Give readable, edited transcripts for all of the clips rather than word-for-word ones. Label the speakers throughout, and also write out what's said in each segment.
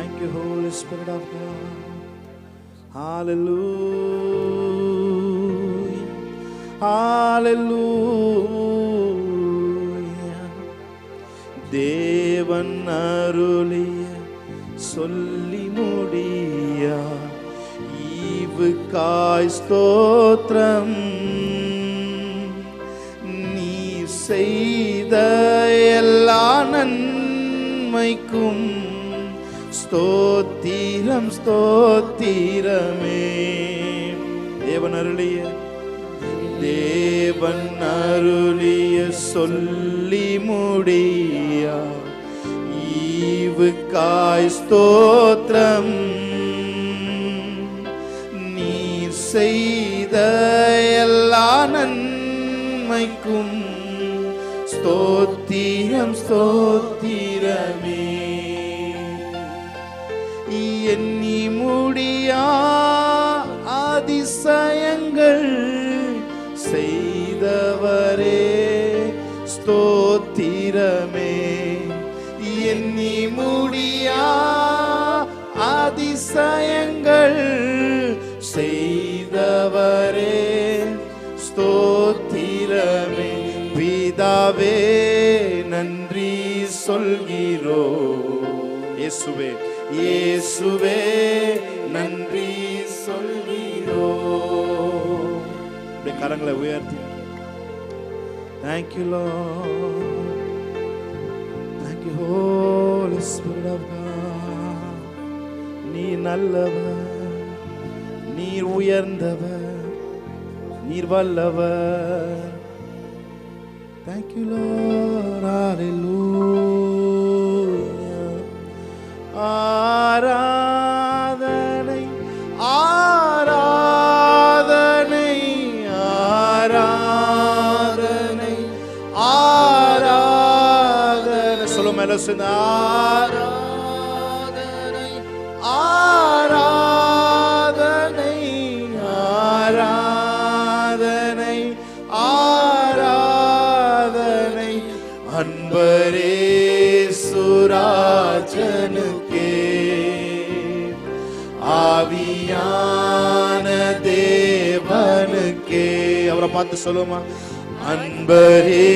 Speaker 1: Thank you, Holy Spirit of God. Hallelujah. Hallelujah. தேவன் அருளிய சொல்லி முடியா ஈவுக்காய் ஸ்தோத்திரம். நீ செய்த எல்லா நன்மைக்கும் ஸ்தோத்திரம் ஸ்தோத்திரமே. தேவன் அருளிய சொல்லி முடியா ஈவுக்காய் ஸ்தோத்திரம். நீ செய்த எல்லா நன்மைக்கும் ஸ்தோத்திரம் ஸ்தோத்திரமே. எண்ணி முடியா அதிசயங்கள் செய்தவரே ஸ்தோத்திரமே. எண்ணி முடியா அதிசயங்கள் செய்தவரே ஸ்தோத்திரமே. பிதாவே நன்றி சொல்கிறோ. இயேசுவே இயேசுவே நன்றி சொல்கிறோ. கரங்களை உயர்த்தி Thank you, Lord. Thank you, Holy Spirit of God. நீ நல்லவர், நீர் உயர்ந்தவர், நீர் வல்லவர். Thank you, Lord. Hallelujah. ஆராதனை ஆராதனை ஆராதனை ஆராதனை. சொல்லுங்க மேல சேர்ந்து ஆராதனை ஆராதனை ஆராதனை ஆராதனை. அன்பரே சுராஜனுக்கே ஆவியான தேவனுக்கே. அவரை பார்த்து சொல்லுமா. அன்பரே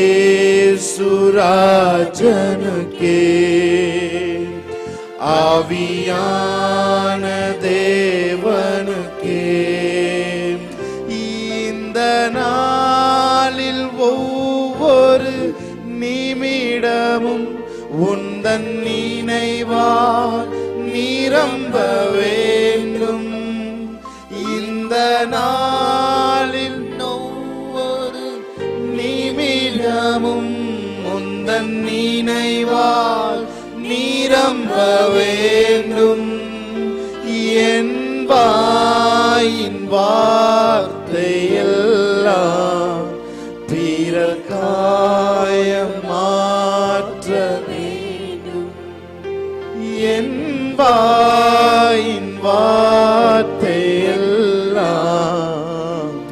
Speaker 1: சுராஜனுக்கே ஆவியான தேவனுக்கே. இந்த நாளில் ஒவ்வொரு நிமிடமும் உந்தன் நினைவால் நிரம்ப வேண்டும். இந்த நாளில் ஒவ்வொரு நிமிடமும் உந்தன் நினைவால் நிரம்ப வேண்டும். என் வாயின் வார்த்தையெல்லாம் பிறர் காயம் மாற்ற வேண்டும். என் வாயின் வார்த்தையெல்லாம்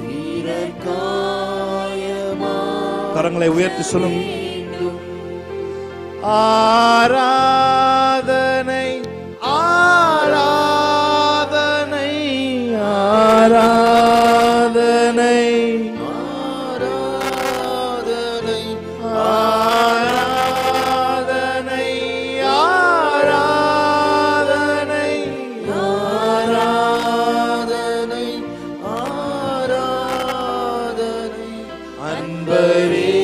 Speaker 1: பிறர் காயமா. கரங்களை உயர்த்தி சொல்லும். ஆராதனை ஆராதனை ஆராதனை ஆராதனை ஆராதனை ஆராதனை ஆராதனை ஆராதனை. அன்பரே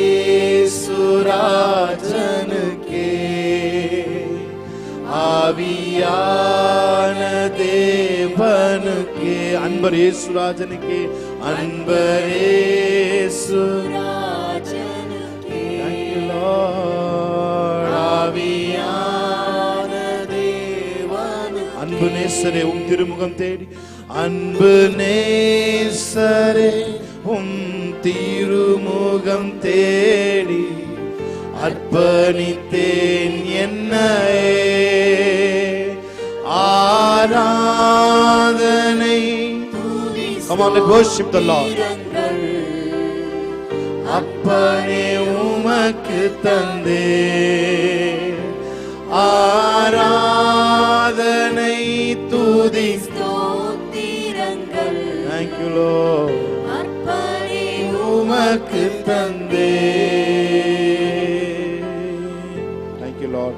Speaker 1: சுராஜனுக்கே ஆவியான தேவனுக்கே. அன்பர் இயேசுராஜனுக்கே அன்பரே சுராஜனுக்கே. Thank you, Lord. ஆவியான தேவனுக்கே. அன்பு நேசரே உம் திருமுகம் தேடி. அன்பு நேசரே உம் திருமுகம் தேடி அர்ப்பணித்தேன் என்னையே. ஆராதனை. Come on, let's worship the Lord. அப்பனே உமக்கு தந்தே ஆராதனை தந்தே. Thank you Lord.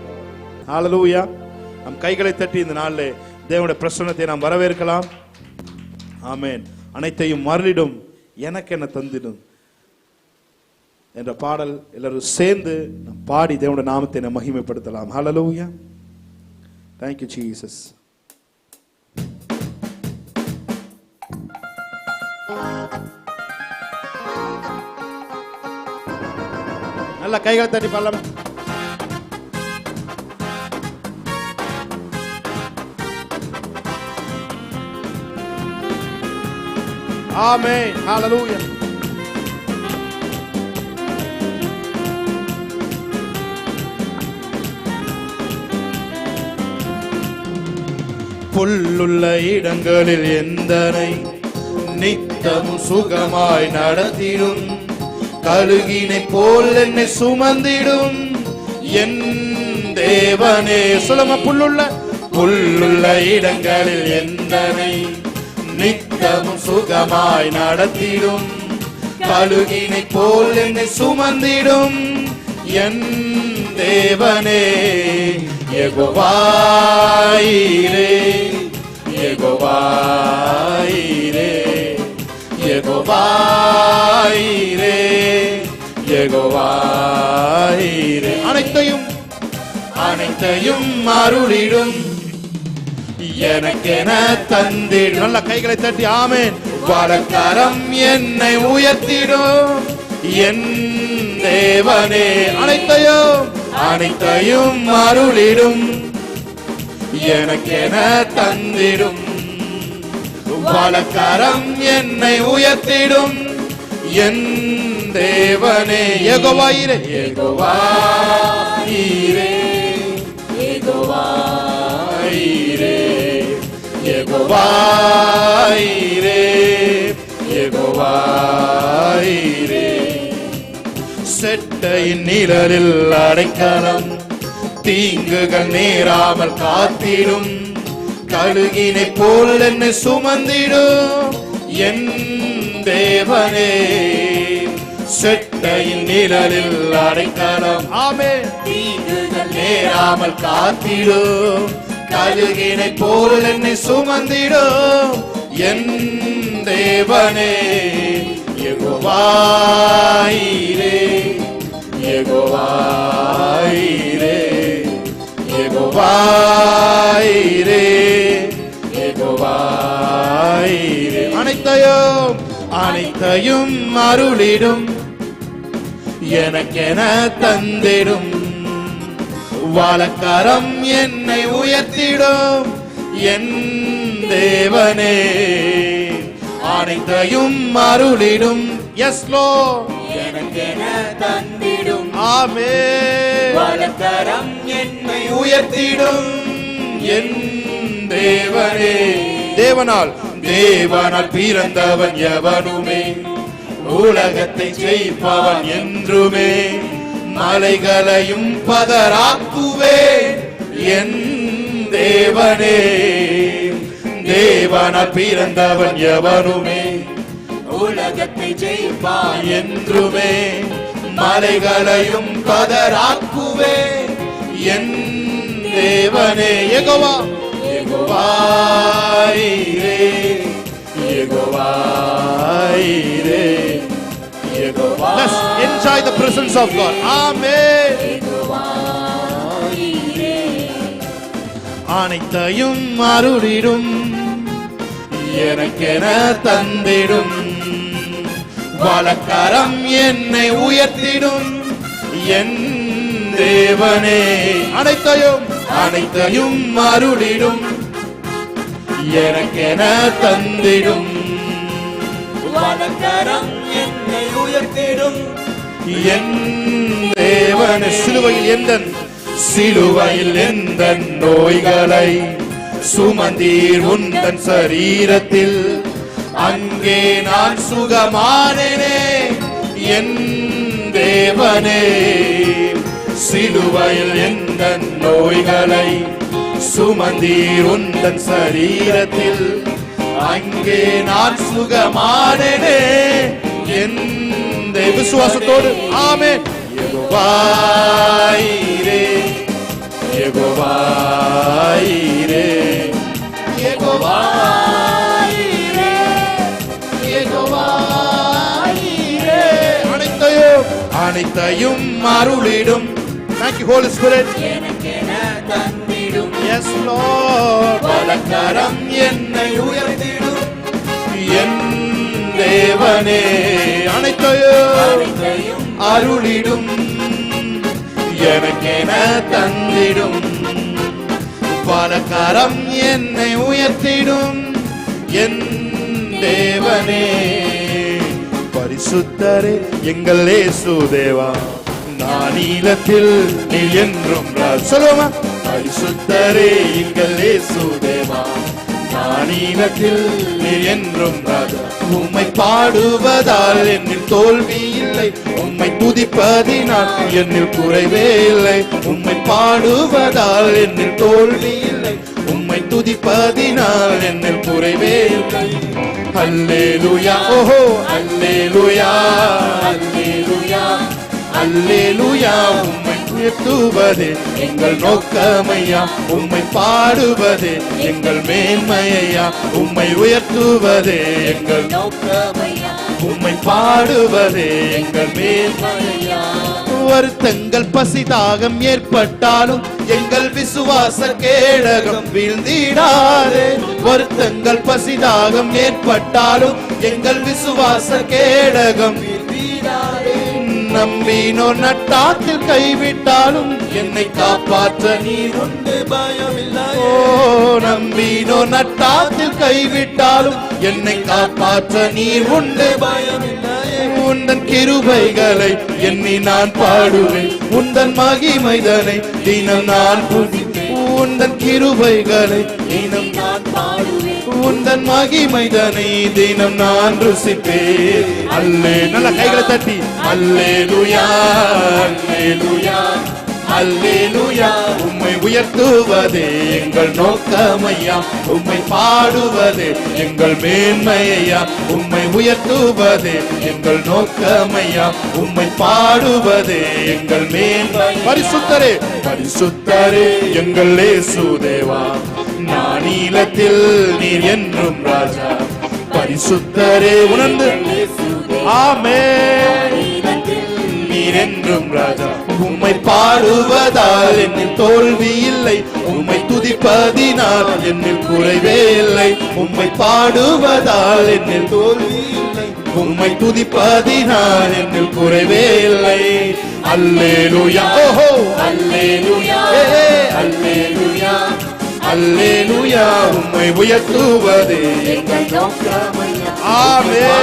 Speaker 1: Hallelujah. நம் கைகளை தட்டி இந்த நாளிலே தேவனுடைய பிரசன்னத்தை நாம் வரவேற்கலாம். ஆமென். அனைத்தையும் மருளிடும் எனக்கு என்ன தந்திடும் என்ற பாடல் எல்லாரும் சேர்ந்து நாம் பாடி தேவனுடைய நாமத்தை நாம் மகிமைப்படுத்தலாம். Hallelujah. Thank you Jesus. நல்ல கைகளை தட்டி பாடலாம். Amen. Hallelujah. புல்லுள்ள இடங்களில் எந்தனை நித்தமும் சுகமாய் நடத்திடும், கழுகினை போல் என்னை சுமந்திடும் என் தேவனே. சொல்லுங்க, புல்லுள்ள இடங்களில் எந்தனை நித்தமும் சுகமாய் நடத்திடும், கழுகினை போல் என்னை சுமந்திடும் என் தேவனே. யெகோவாயிரே, யெகோவாயிரே, யெகோவாயிரே, யெகோவாயிரே. அனைத்தையும் அருளிடும் எனக்கென தந்திடும். நல்ல கைகளை தட்டி ஆமென். வலக்கரம் என்னை உயர்த்திடும் என் தேவனே. அனைத்தையும் அருளிடும் எனக்கென தந்திடும், வலக்கரம் என்னை உயர்த்திடும் என் தேவனே. யெகோவாயிரே, யெகோவாயிரே, யெகோவாயிரே, யெகோவாயிரே, யெகோவாயிரே. செட்டையின் நிழலில் அடைக்கலம், தீங்குகள் நேராமல் காத்திடும், கழுகினை போல் என்னை சுமந்திடும் என் தேவனே. செட்டையின் நிழலில் அடைக்கலம், ஆமென், தீங்குகள் நேராமல் காத்திடும், கழுகினை போல் என்னை சுமந்திடும் என் தேவனே. யெகோவாயிரே, யெகோவாயிரே, யெகோவாயிரே, யெகோவாயிரே. அனைத்தையும் அருளிடும் எனக்கென தந்திடும், வலக்கரம் என்னை உயர்த்திடும் என் தேவனே. அனைத்தையும் அருளிடும், எஸ் லோர்ட், எனக்கென தந்திடும், ஆமென். வலக்கரம் என்னை உயர்த்திடும் என் தேவனே. தேவனால் பிறந்தவன் எவனுமே உலகத்தை ஜெயிப்பவன் என்றுமே, மலைகளையும் பதராக்குவே என் தேவனே. தேவனால் பிறந்தவன் எவனுமே உலகத்தை ஜெயிப்பான் என்றுமே, மலைகளையும் பதராக்குவே என் தேவனே. யெகோவாயிரே, யெகோவாயிரே, Jehovah. Let's enjoy the presence of God. Amen. அனைத்தையும் அருளிடும் எனக்கென தந்திடும், வலக்கரம் என்னை உயர்த்திடும் என் தேவனே. அனைத்தையும் அருளிடும் எனக்கென தந்திடும், வலக்கரம் என்னை உயர்த்திடும் என் தேவனே. சிலுவையில் எந்த நோய்களை சுமந்தீர் உந்தன் சரீரத்தில், அங்கே நான் சுகமானேனே என் தேவனே. சிலுவையில் எந்த நோய்களை சுமந்தீர் உந்தன் சரீரத்தில், அங்கே நான் சுகமானேனே என் விசுவாசத்தோடு ஆமென். யெகோவா ஈரே, யெகோவா ஈரே, யெகோவா ஈரே, யெகோவா ஈரே. அனைத்தையும் அருளிடும். Thank you Holy Spirit.
Speaker 2: எனக்கென தந்திடும்.
Speaker 1: Yes Lord.
Speaker 2: பலக்கரம் என்னை உயர்த்திடும்.
Speaker 1: என் தேவனே அனைத்தையும் அருளிடும். எனக்கென தந்திடும். பலக்கரம் என்னை உயர்த்திடும். என் தேவனே பரிசுத்தரே எங்கள் இயேசு தேவா, நானிலத்தில் நீ என்றும் சொல்லுவோமா? பரிசுத்தரே எங்கள் இயேசு தேவா, நானிலத்தில் நீ என்றும் ராஜா. உம்மை பாடுவதால் என்னில் தோல்வி இல்லை, உம்மை துதிப்பதினால் என்னில் குறைவே இல்லை. உம்மை பாடுவதால் என்னில் தோல்வி இல்லை, உம்மை துதிப்பதினால் என்னில் குறைவே இல்லை. அல்லேலூயா, ஓஹோ அல்லேலூயா, அல்லேலூயா, அல்லேலூயா. உம்மை உயர்த்துவதே எங்கள் நோக்கமையா, உம்மை பாடுவதே எங்கள் மேன்மையா. உம்மை உயர்த்துவதே எங்கள்
Speaker 2: நோக்கமையா,
Speaker 1: உம்மை பாடுவதே எங்கள் மேன்மையா. வருத்தங்கள் பசிதாகம் ஏற்பட்டாலும் எங்கள் விசுவாச கேடகம் வீழ்ந்திடாதே. வருத்தங்கள் பசிதாகம் ஏற்பட்டாலும் எங்கள் விசுவாச கேடகம் வீழ்ந்திடாதே. நம்பினோ நட்டாத்தில் கைவிட்டாலும் என்னை காப்பாற்ற நீர் உண்டு, பயமில்லை. ஓ நம்பினோ நட்டாத்தில் கைவிட்டாலும் என்னை காப்பாற்ற நீர் உண்டு, பயமில்லை. உந்தன் கிருபைகளை எண்ணி நான் பாடுவேன், உந்தன் மகிமைதனை தினம் நான் புதிப்பேன். உந்தன் கிருபைகளை தினம் நான் பாடுவேன், உந்தன் மகிமைதனை தினம் நான் ருசிப்பேன். அல்லே நல்ல கைகளை தட்டி அல்லேலூயா, அல்லேலூயா, அல்லேலூயா. உம்மை உயர்த்துவதே எங்கள் நோக்கமையா, உம்மை பாடுவதே எங்கள் மேன்மையா. உம்மை உயர்த்துவதே எங்கள் நோக்கமையா, உம்மை பாடுவதே எங்கள் மேன்மை. பரிசுத்தரே பரிசுத்தரே எங்கள் இயேசு தேவா, நானிலத்தில் நீர் என்றும் ராஜா. பரிசுத்தரே உணர்ந்து ஆமென், நீர் என்றும் ராஜா. உம்மை பாடுவதால் என்னில் தோல்வி இல்லை, உம்மை துதிப்பதினால் என்னில் குறைவே இல்லை. உம்மை பாடுவதால் என்னில் தோல்வி இல்லை, உம்மை துதிப்பதினால் என்னில் குறைவே இல்லை. அல்லேலூயா, ஓஹோ அல்லேலூயா, அல்லேலூயா, அல்லேலூயா. உம்மை உயர்த்துவதே எங்கள் நோக்கமையா, ஆமென்.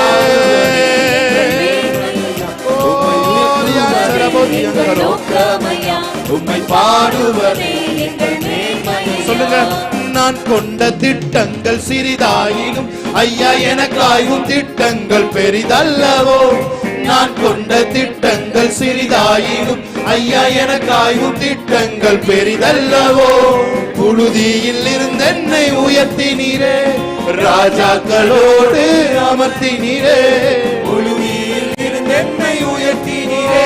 Speaker 1: உம்மை பாடுவதே எங்கள் மேன்மையா. சொல்லுங்க. நான் கொண்ட திட்டங்கள் சிறிதாயினும் ஐயா எனக்காயும் திட்டங்கள் பெரிதல்லவோ. நான் கொண்ட திட்டங்கள் சிறிதாயினும் ஐயா எனக்காயும் திட்டங்கள் பெரிதல்லவோ. புழுதியில் இருந்து என்னை உயர்த்தினீரே, ராஜாக்களோடு அமர்த்தினீரே. புழுதியில் இருந்து என்னை உயர்த்தினீரே,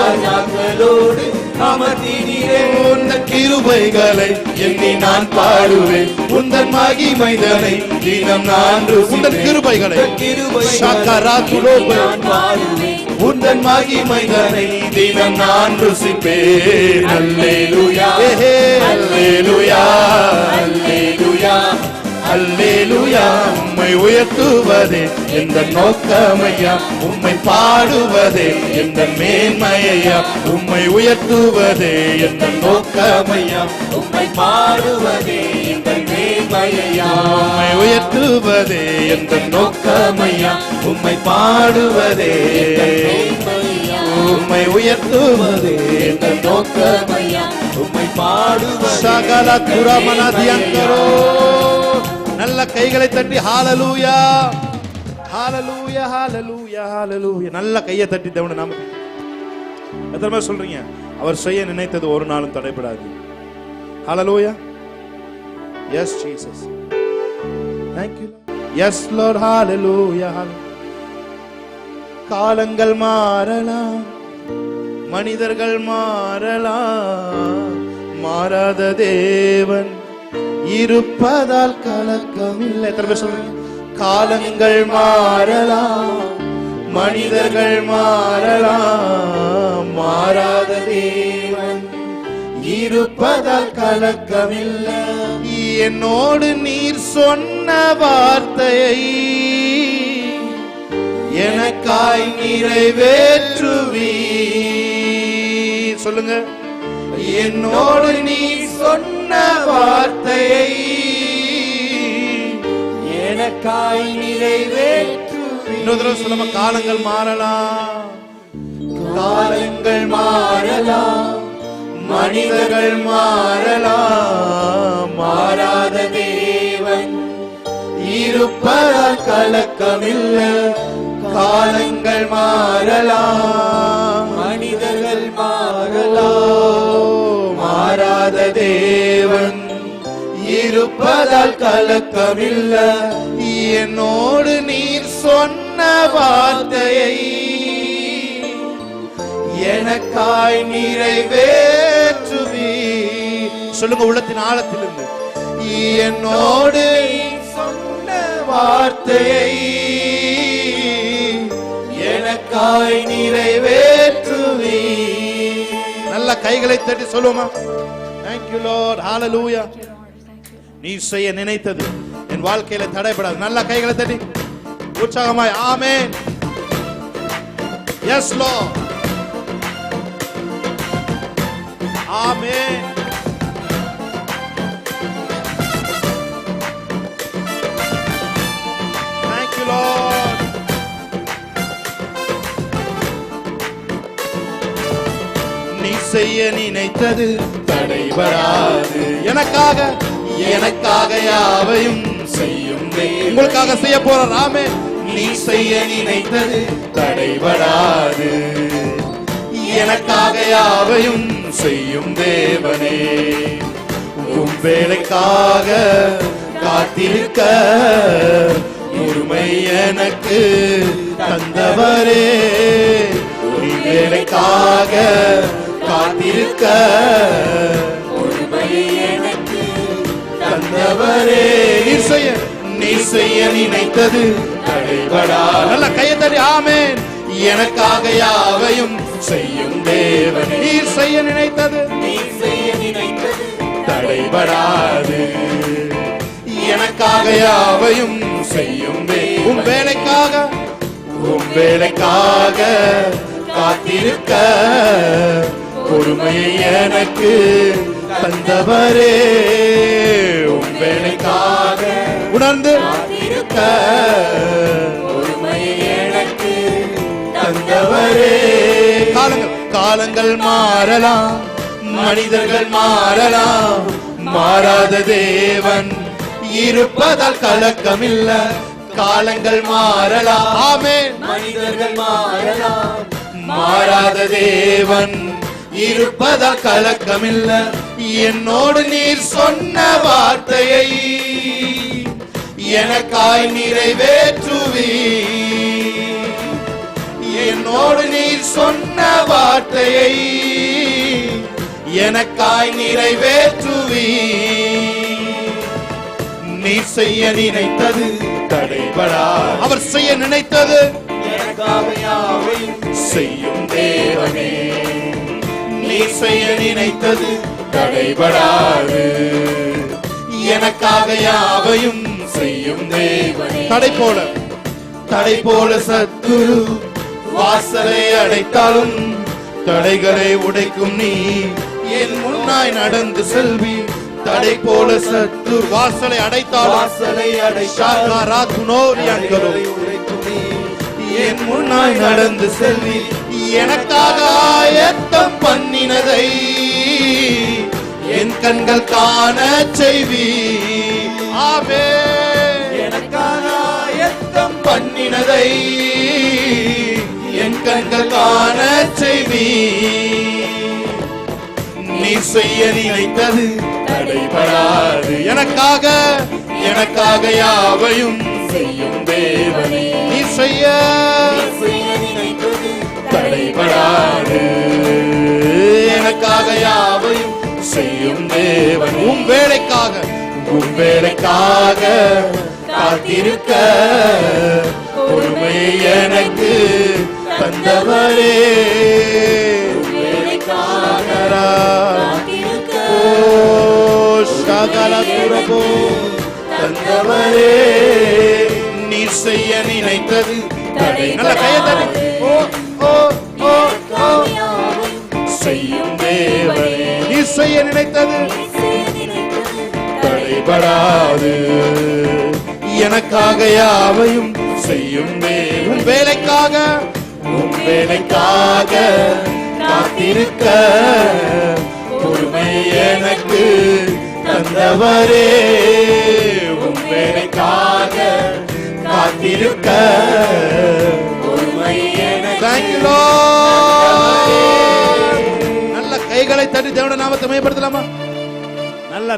Speaker 1: ராஜாக்களோடு அமர்த்தினீரே. உந்தன் கிருபைகளை எண்ணி நான் பாடுவேன், உந்தன் மகிமைதனை தினம் நான் ருசிப்பேன். உந்தன் கிருபைகளை நான் பாடுவேன், உந்தன் மகிமைதனை தினம் நான் ருசிப்பேன். அல்லேலூயா, அல்லேலூயா, அல்லேலூயா, அல்லேலூயா. உம்மை உயர்த்துவதே எந்த நோக்கமையா, உம்மை பாடுவதே எந்த மேன்மையா. உம்மை உயர்த்துவதே எந்த நோக்கமையா, உம்மை பாடுவதே எந்த மேன்மையா. உம்மை உயர்த்துவதே எந்த நோக்கமையா, உம்மை பாடுவதே உம்மை உயர்த்துவதே எந்த நோக்கமையா, உம்மை பாடுவதே. சகல குரமனதியங்கரோ. நல்ல கைகளை தட்டி ஹalleluya, ஹalleluya, ஹalleluya, ஹalleluya. நல்ல கையை தட்டி தேவனை நாம எத்தனை சொல்றீங்க? அவர் செய்ய நினைத்தது ஒரு நாளும் தடைபடாது. ஹalleluya. Yes Jesus, thank you Lord. Yes Lord, hallelujah. காலங்கள் மாறலாம், மனிதர்கள் மாறலாம், மாறாத தேவன் இருப்பதால் கலக்கமில்லை. எத்தனை பேர் சொல்லுங்க? காலங்கள் மாறலாம், மனிதர்கள் மாறலாம், மாறாத தேவன் இருப்பதால் கலக்கமில்லை. என்னோடு நீர் சொன்ன வார்த்தையை எனக்காய் நிறைவேற்றுவீர். சொல்லுங்க. என்னோடு நீர் சொன்ன வார்த்தையை
Speaker 2: எனக்காய் நிறைவேற்றுவீர்.
Speaker 1: இன்னொரு தடவை சொல்லுங்க. காலங்கள் மாறலாம்,
Speaker 2: காலங்கள் மாறலாம்,
Speaker 1: மனிதர்கள் மாறலாம்,
Speaker 2: மாறாத தேவன் இருப்பதால் கலக்கமில்லை.
Speaker 1: காலங்கள் மாறலாம்,
Speaker 2: மனிதர்கள் மாறலாம்,
Speaker 1: மாறாத தேவன் இருப்பதால் கலக்கமில்லை. என்னோடு நீர் சொன்ன வார்த்தையை எனக்காய் நிறைவேற்றுவீர். சொல்லுங்க உள்ளத்தின் ஆழத்திலிருந்து. என்னோடு சொன்ன வார்த்தையை எனக்காய் நிறைவேற்றுவீர். நல்ல கைகளை தட்டி சொல்லுவோமா? Thank you Lord. Hallelujah. நீ செய்ய நினைத்தது என் வாழ்க்கையில தடைபடாது. நல்ல கைகளை தட்டி உற்சாகமாய் ஆமென். Yes Lord. Amen. Thank you Lord. நீ செய்ய நினைத்தது தடைபடாது. எனக்காக யாவையும் செய்யும். உங்களுக்காக செய்ய போற ராமே. நீ செய்ய நினைத்தது தடைபடாது. எனக்காக யாவையும் செய்யும் தேவனே. உம் வேலைக்காக காத்திருக்க உரிமை எனக்கு தந்தவரே. உன் வேலைக்காக காத்திருக்க
Speaker 2: உரிமை எனக்கு
Speaker 1: தந்தவரே. நீ செய்ய நினைத்தது தடைபடா. நல்ல கையை தட்டி ஆமென். எனக்காக யாவையும் செய்யும் தேவனே. நீ செய்ய நினைத்தது தடைபடாது. எனக்காக யாவையும் செய்யும். உம் வேலைக்காக காத்திருக்க பொறுமையை எனக்கு தந்தவரே. உம் வேலைக்காக உணர்ந்து காத்திருக்க
Speaker 2: பொறுமையை எனக்கு
Speaker 1: தந்தவரே. காலங்கள் மாறலாம், மனிதர்கள் மாறலாம், மாறாத தேவன் இருப்பதால் கலக்கமில்லை. காலங்கள் மாறலாம், ஆமென்.
Speaker 2: மனிதர்கள் மாறலாம்,
Speaker 1: மாறாத தேவன் இருப்பதால் கலக்கமில்லை. என்னோடு நீர் சொன்ன வார்த்தையை எனக்காய் நிறைவேற்றுவீர். என்னோடு நீர் சொன்ன வார்த்தையை எனக்காய் நிறைவேற்றுவீர். நீ செய்ய நினைத்தது தடைபடா. அவர் செய்ய நினைத்தது
Speaker 2: எனக்காக யாவையும்
Speaker 1: செய்யும் தேவனே. நீ செய்ய நினைத்தது தடைபடாது. எனக்காக யாவையும் செய்யும் தேவனே. தடை போல சத்துரு வாசலை அடைத்தாலும் தடைகளை உடைக்கும் நீ என் முன்னாய் நடந்து செல்வி. தடை போல சத்துரு வாசலை அடைத்தாலும் என் முன்னாய் நடந்து செல்வி. எனக்காக ஆயத்தம் பண்ணினதை என் கண்கள் காண செய்வி. ஆமென்.
Speaker 2: எனக்காக ஆயத்தம்
Speaker 1: பண்ணினதை என் கண்கள் காண செய்வி. நீ செய்ய நினைத்தது தடைபடாது. எனக்காக யாவையும் செய்யும் தேவனே. நீ செய்ய தடைபடாது. எனக்காக யாவையும் செய்யும் தேவன். உம் வேலைக்காக காத்திருக்க பொறுமை எனக்கு தந்தவரே. தந்தவரே நீர் செய்ய நினைத்தது தடை. நல்ல கையை தட்டி செய்யும் தேவனே. நீர் செய்ய நினைத்தது தடைபடாது. எனக்காக யாவையும் செய்யும் உம் வேலைக்காக காத்திருக்க பொறுமை எனக்கு தந்தவரே. உம் வேலைக்காக காத்திருக்க பொறுமை எனக்கு. Thank you Lord. நல்ல கைகளை தட்டி தேவனுடைய நாமத்தை மகிமைப்படுத்தலாமா?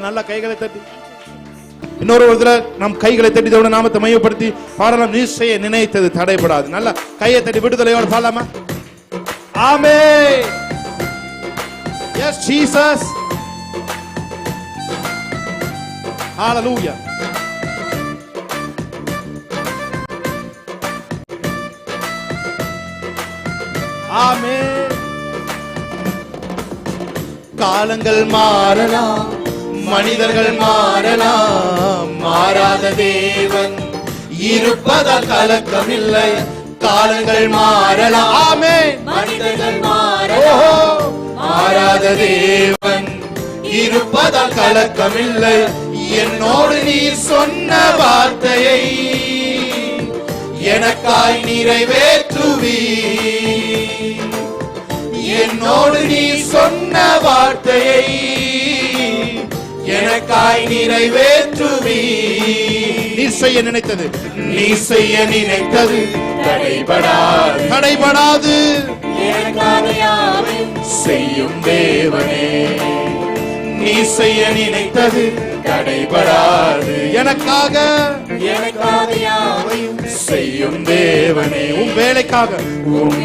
Speaker 1: நல்ல கைகளை தட்டி இன்னொரு விதத்துல நம் கைகளை தட்டி தேவனுடைய நாமத்தை மையப்படுத்தி பாடலாம். நீர் செய்ய நினைத்தது தடைபடாது. நல்ல கையை தட்டி விடுதலையோடு பாடலாமா? ஆமென். Yes Jesus. Hallelujah. ஆமென். காலங்கள் மாறலாம், மனிதர்கள் மாறலாம், மாறாத தேவன் இருப்பதால் கலக்கம் இல்லை. காலங்கள் மாறலாம், ஆமென்,
Speaker 2: மனிதர்கள் மாறலாம்,
Speaker 1: மாறாத தேவன் இருப்பதால் கலக்கம் இல்லை. என்னோடு நீ சொன்ன வார்த்தையை எனக்காய் நிறைவேற்றுவி. என்னோடு நீ சொன்ன வார்த்தையை எனக்காய் நிறைவேற்றுவி. நீ செய்ய நினைத்தது தடைபடாது.
Speaker 2: எனக்காக யாவையும்
Speaker 1: செய்யும் தேவனே. நீ செய்ய நினைத்தது தடைபடாது. எனக்காக
Speaker 2: யாவையும்
Speaker 1: செய்யும் தேவனே. உம்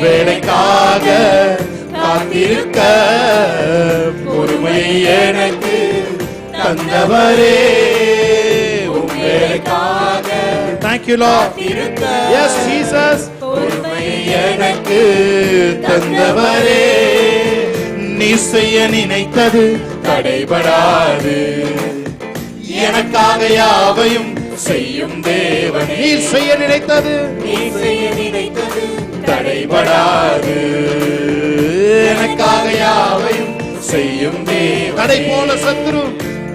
Speaker 1: வேலைக்காக காத்திருக்க பொறுமை எனக்கு தந்தவரே. உம் வேலைக்காக Thank you Lord. Yes Jesus. பொறுமை எனக்கு தந்தவரே. நீ செய்ய நினைத்தது தடைபடாது. எனக்காக யாவையும் செய்யும் தேவன். நீ செய்ய நினைத்தது தடைபடாது. எனக்காக யாவையும் செய்யும் தேவன்.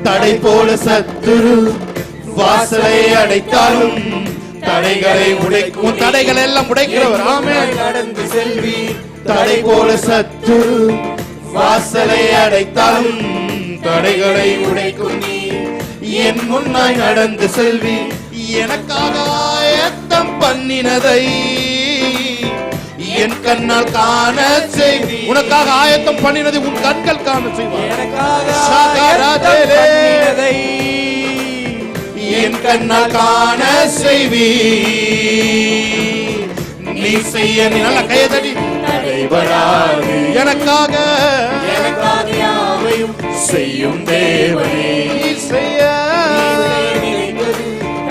Speaker 1: தடை போல சத்துரு வாசலை அடைத்தாலும் தடைகளை உடைக்கும். தடைகள் எல்லாம் உடைக்கிறவர். ஆமென்.
Speaker 2: நடந்து செல்வி.
Speaker 1: தடை போல சத்துரு வாசலை அடைத்தாலும் தடைகளை உடைக்கும் நீ. என் முன்னாய் நடந்து செல்வி. எனக்காக ஆயத்தம் பண்ணினதை என் கண்ணால் காண செய்வி. உனக்காக ஆயத்தம் பண்ணினதை உன் கண்கள் காண செய்வார். என் கண்ணால் காண செய்வி. நீ செய்ய நல்ல கையை தட்டி தடைபடாது. எனக்காக
Speaker 2: யாவையும்
Speaker 1: செய்யும் தேவனே. நீ செய்ய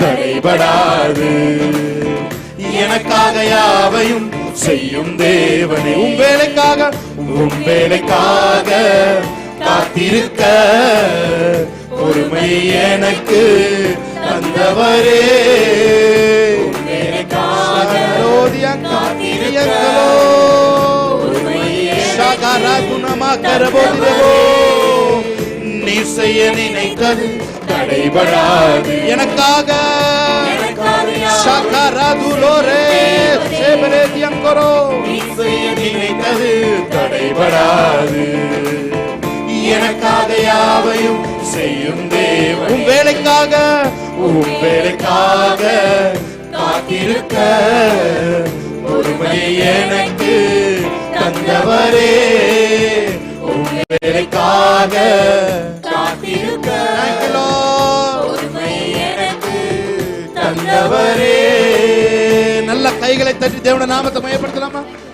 Speaker 1: தடைபடாது. எனக்காக யாவையும் செய்யும் தேவனே. உம் வேலைக்காக காத்திருக்க பொறுமை எனக்கு தந்தவரே. நீ செய்ய நினைத்தது தடைபடாது. எனக்காக நினைத்தது தடைபடாது. எனக்காக யாவையும் செய்யும் தேவன். உம் வேலைக்காக காத்திருக்க பொறுமை எனக்கு தந்தவரே. உம் வேலைக்காக
Speaker 2: காத்திருக்க
Speaker 1: பொறுமை எனக்கு தந்தவரே. நல்ல கைகளை தட்டி தேவனுடைய நாமத்தை மயப்படுத்தலாமா?